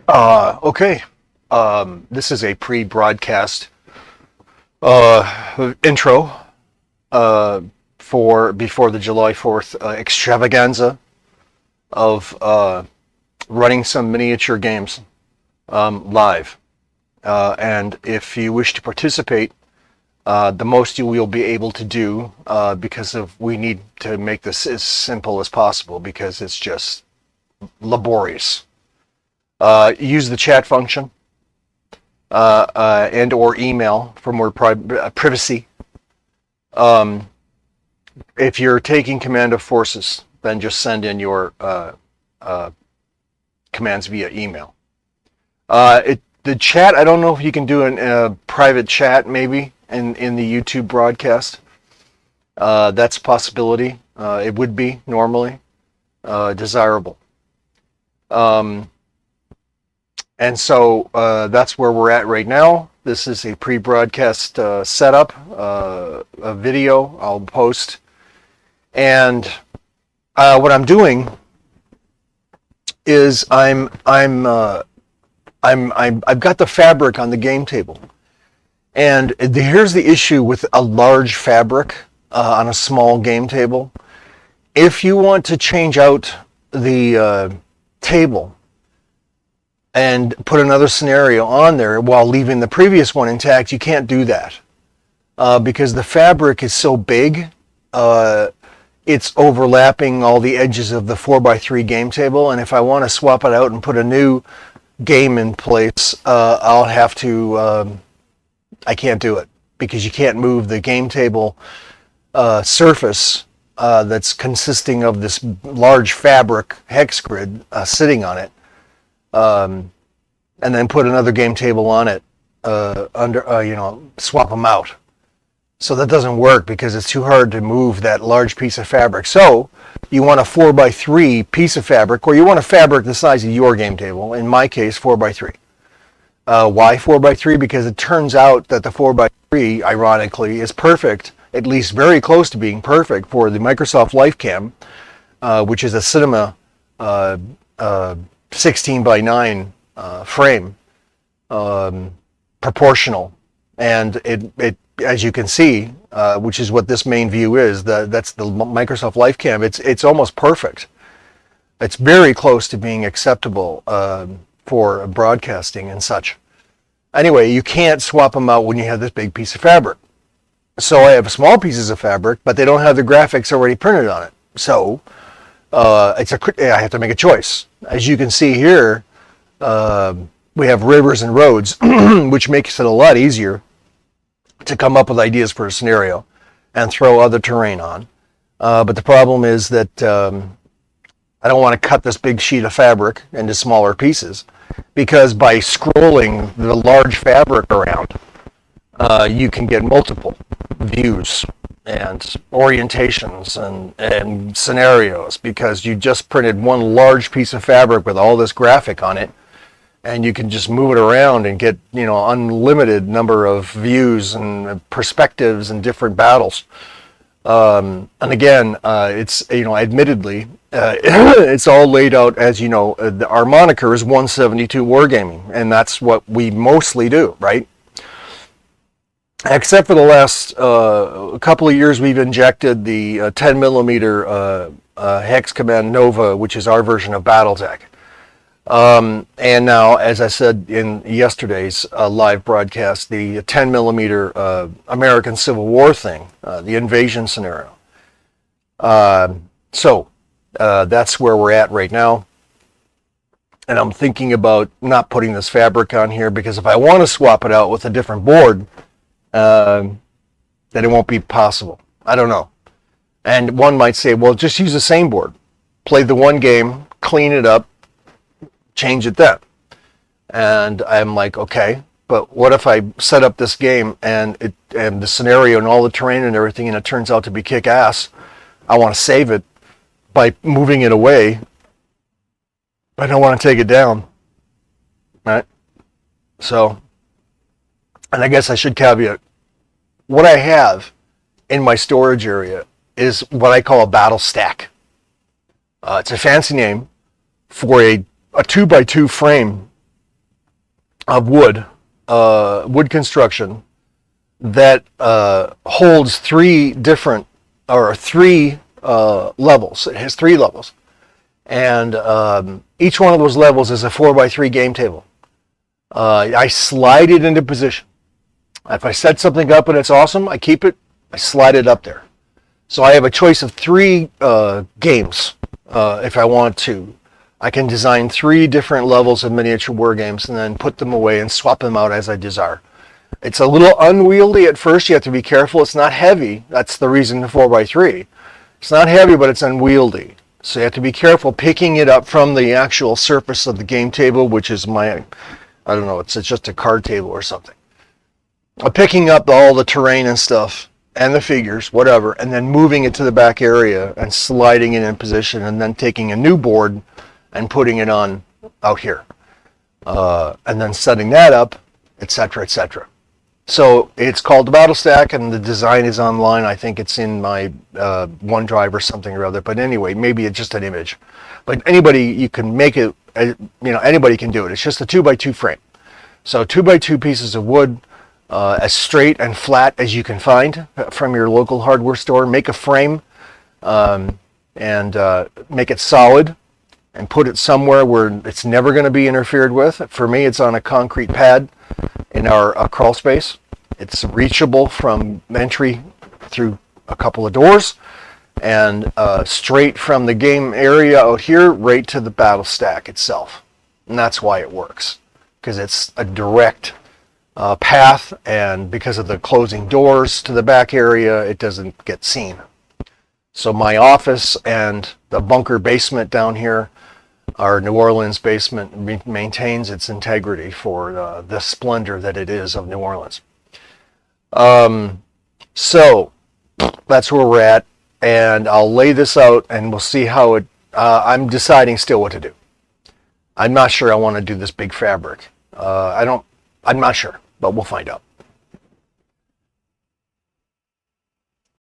Okay. This is a pre-broadcast intro uh, for before the July 4th extravaganza of running some miniature games live. And if you wish to participate, the most you will be able to do, because of we need to make this as simple as possible because it's just laborious. Use the chat function and or email for more privacy. Um, if you're taking command of forces, then just send in your commands via email. The chat, I don't know if you can do a private chat maybe in the YouTube broadcast. That's a possibility. It would be normally desirable. And so that's where we're at right now. This is a pre-broadcast setup, a video I'll post. And what I'm doing is I've got the fabric on the game table. And here's the issue with a large fabric on a small game table. If you want to change out the table and put another scenario on there while leaving the previous one intact, you can't do that because the fabric is so big. It's overlapping all the edges of the 4x3 game table, and if I want to swap it out and put a new game in place, I'll have to. I can't do it because you can't move the game table surface that's consisting of this large fabric hex grid sitting on it. And then put another game table on it swap them out. So that doesn't work because it's too hard to move that large piece of fabric. So you want a 4x3 piece of fabric, or you want a fabric the size of your game table. In my case, 4x3. Why 4x3? Because it turns out that the 4x3, ironically, is perfect, at least very close to being perfect for the Microsoft LifeCam, which is a Cinema 16:9 frame, proportional, and it as you can see, which is what this main view is. That's the Microsoft LifeCam. It's almost perfect. It's very close to being acceptable for broadcasting and such. Anyway, you can't swap them out when you have this big piece of fabric. So I have small pieces of fabric, but they don't have the graphics already printed on it. So I have to make a choice. As you can see here, we have rivers and roads, which makes it a lot easier to come up with ideas for a scenario and throw other terrain on. But the problem is that I don't want to cut this big sheet of fabric into smaller pieces, because by scrolling the large fabric around, you can get multiple views and orientations and scenarios, because you just printed one large piece of fabric with all this graphic on it, and you can just move it around and get unlimited number of views and perspectives and different battles. And again, it's admittedly it's all laid out as our moniker is 172 Wargaming, and that's what we mostly do, right? Except for the last couple of years, we've injected the 10 millimeter Hex Command Nova, which is our version of BattleTech. And now, as I said in yesterday's live broadcast, the 10 millimeter American Civil War thing, the invasion scenario. So that's where we're at right now. And I'm thinking about not putting this fabric on here, because if I want to swap it out with a different board, then it won't be possible. I don't know. And one might say, well, just use the same board. Play the one game, clean it up, change it then. And I'm like, okay, but what if I set up this game and the scenario and all the terrain and everything, and it turns out to be kick-ass? I want to save it by moving it away. I don't want to take it down, right? So, and I guess I should caveat, what I have in my storage area is what I call a battle stack. It's a fancy name for a 2x2 frame of wood construction that holds three levels. It has three levels, and each one of those levels is a 4x3 game table. I slide it into position. If I set something up and it's awesome, I keep it. I slide it up there. So I have a choice of three games if I want to. I can design three different levels of miniature war games and then put them away and swap them out as I desire. It's a little unwieldy at first. You have to be careful. It's not heavy. That's the reason the 4x3. It's not heavy, but it's unwieldy. So you have to be careful picking it up from the actual surface of the game table, which is I don't know, it's just a card table or something. Picking up all the terrain and stuff and the figures, whatever, and then moving it to the back area and sliding it in position and then taking a new board and putting it on out here. And then setting that up, etc., etc. So it's called the Battle Stack, and the design is online. I think it's in my OneDrive or something or other. But anyway, maybe it's just an image. But anybody, you can make it, anybody can do it. It's just a 2x2 frame. So 2x2 pieces of wood, as straight and flat as you can find from your local hardware store. Make a frame and make it solid and put it somewhere where it's never going to be interfered with. For me, it's on a concrete pad in our crawl space. It's reachable from entry through a couple of doors and straight from the game area out here right to the battle stack itself. And that's why it works, because it's a direct path, and because of the closing doors to the back area, it doesn't get seen. So my office and the bunker basement down here, our New Orleans basement, maintains its integrity for the splendor that it is of New Orleans. So that's where we're at, and I'll lay this out and we'll see how it, I'm deciding still what to do. I'm not sure I want to do this big fabric. I'm not sure, but we'll find out.